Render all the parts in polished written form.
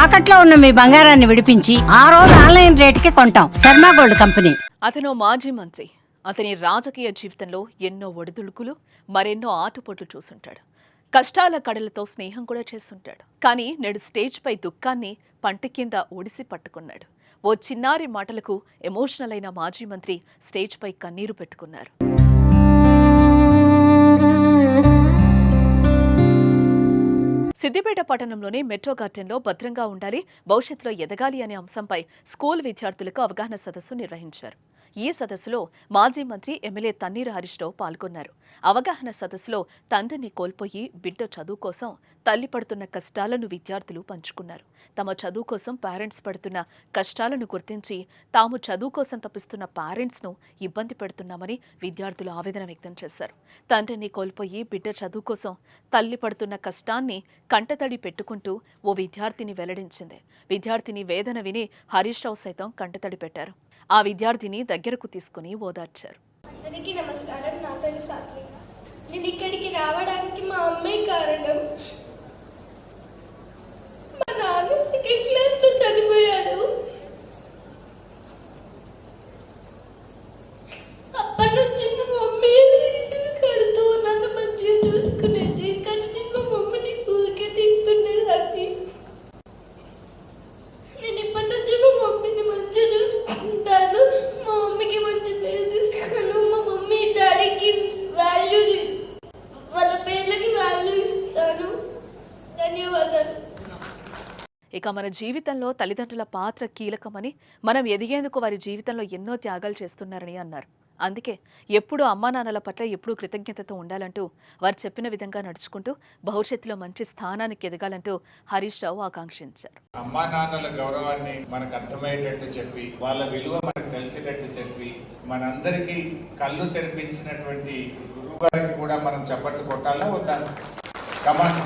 తాకట్లో ఉన్న మీ బంగారాన్ని విడిపించి ఆ రోజు ఆన్లైన్ రేటుకి కొంటాం. Sharma gold company. అతను మాజీ మంత్రి. అతని రాజకీయ జీవితంలో ఎన్నో ఒడిదుడుకులు, మరెన్నో ఆటుపోట్లు చూసుంటాడు. కష్టాల కడలతో స్నేహం కూడా చేస్తుంటాడు. కానీ నేడు స్టేజ్ పై దుఃఖాన్ని పంట కింద ఒడిసి పట్టుకున్నాడు. ఓ చిన్నారి మాటలకు ఎమోషనల్ అయిన మాజీ మంత్రి స్టేజ్ పై కన్నీరు పెట్టుకున్నారు. సిద్దిపేట పట్టణంలోని మెట్రో గార్డెన్లో భద్రంగా ఉండాలి, భవిష్యత్తులో ఎదగాలి అనే అంశంపై స్కూల్ విద్యార్థులకు అవగాహన సదస్సు నిర్వహించారు. ఈ సదస్సులో మాజీ మంత్రి ఎమ్మెల్యే తన్నీరు హరీష్ రావు పాల్గొన్నారు. అవగాహన సదస్సులో తండ్రిని కోల్పోయి బిడ్డ చదువు కోసం తల్లి పడుతున్న కష్టాలను విద్యార్థులు పంచుకున్నారు. తమ చదువు కోసం పేరెంట్స్ పడుతున్న కష్టాలను గుర్తించి తాము చదువు కోసం తప్పిస్తున్న పేరెంట్స్ను ఇబ్బంది పెడుతున్నామని విద్యార్థులు ఆవేదన వ్యక్తం చేశారు. తండ్రిని కోల్పోయి బిడ్డ చదువు కోసం తల్లి పడుతున్న కష్టాన్ని కంటతడి పెట్టుకుంటూ ఓ విద్యార్థిని వెల్లడించింది. విద్యార్థిని వేదన విని హరీష్ రావు సైతం కంటతడి పెట్టారు. ఆ విద్యార్థిని దగ్గరకు తీసుకుని ఓదార్చారు. అందరికీ నమస్కారం. నా పేరు సాత్విక. నేను ఇక్కడికి రావడానికి మా అమ్మే కారణం. మా నాన్న సెకండ్ క్లాస్ లో చనిపోయాడు. అప్పటి నుంచి మా మమ్మీ కడుతూ నన్ను మంచిగా చూసుకునేది. కానీ మా మమ్మీని ఊరికే తింటుండేదాన్ని. నేను ఇప్పటి నుంచి మా మమ్మీని మంచిగా చూసుకుంటాను. మా మమ్మీకి మంచి పేరు తీసుకున్నాను. మా మమ్మీ డాడీకి వాల్యూ, వాళ్ళ పేర్లకి వాల్యూ ఇస్తాను. ధన్యవాదాలు. ఇక మన జీవితంలో తల్లిదండ్రుల పాత్ర కీలకమని, మనం ఎదిగేందుకు వారి జీవితంలో ఎన్నో త్యాగాలు చేస్తున్నారని అన్నారు. అందుకే ఎప్పుడూ అమ్మా నాన్నల పట్ల ఎప్పుడూ కృతజ్ఞతతో ఉండాలంటూ వారు చెప్పిన విధంగా నడుచుకుంటూ భవిష్యత్తులో మంచి స్థానానికి ఎదగాలంటూ హరీష్ రావు ఆకాంక్షించారు. అమ్మా నాన్నల గౌరవాన్ని మనకు అర్థమయ్యేటట్టు చెప్పి, వాళ్ళ విలువ మనకు తెలిసేటట్టు చెప్పి, మనందరికీ కళ్ళు తెరిపించినటువంటి గురువు గారికి కూడా మనం చప్పట్లు కొట్టాలా వద్దా? కమాన్,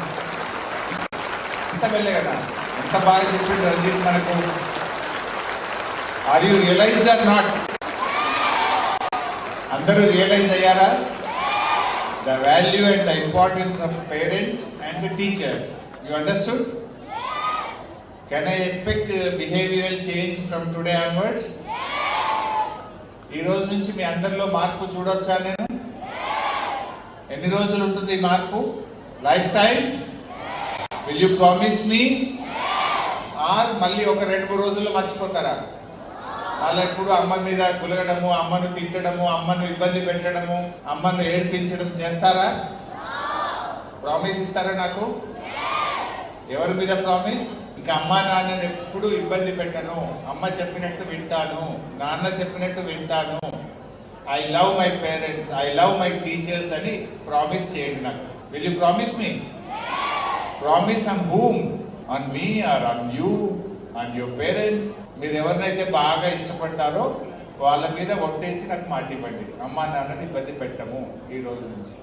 ఎంత వెళ్ళే కదా, ఎంత బాగా చెప్పింది రంజిత్ మనకు. Are you realized or not? అందరూ రియలైజ్ అయ్యారా? The value and the importance of parents and the teachers. You understood? Can I expect behavioural change from today onwards? ఈ రోజు నుంచి మీ అందరిలో మార్పు చూడొచ్చా నేను? ఎన్ని రోజులు ఉంటుంది ఈ మార్పు? Life time? Will you promise me? Or మళ్ళీ ఒక 2-3 రోజుల్లో మర్చిపోతారా? వాళ్ళు ఎప్పుడు అమ్మ మీద గులగడము, అమ్మను తిట్టడము, అమ్మను ఇబ్బంది పెట్టడము, అమ్మను ఏడ్పించడం చేస్తారా? ప్రామిస్ ఇస్తారా నాకు? ఎవరి మీద ప్రామిస్? ఇంకా అమ్మా నాన్నని ఎప్పుడు ఇబ్బంది పెట్టను, అమ్మ చెప్పినట్టు వింటాను, నాన్న చెప్పినట్టు వింటాను, I love my parents, I love my teachers అని ప్రామిస్ చేయండి నాకు. Will you promise me? Promise on whom? On me or on you, on your parents? మీరు ఎవరినైతే బాగా ఇష్టపడతారో వాళ్ళ మీద ఒట్టేసి నాకు మాట ఇవ్వండి. అమ్మా నాన్నని ఇబ్బంది పెట్టము ఈ రోజు నుంచి.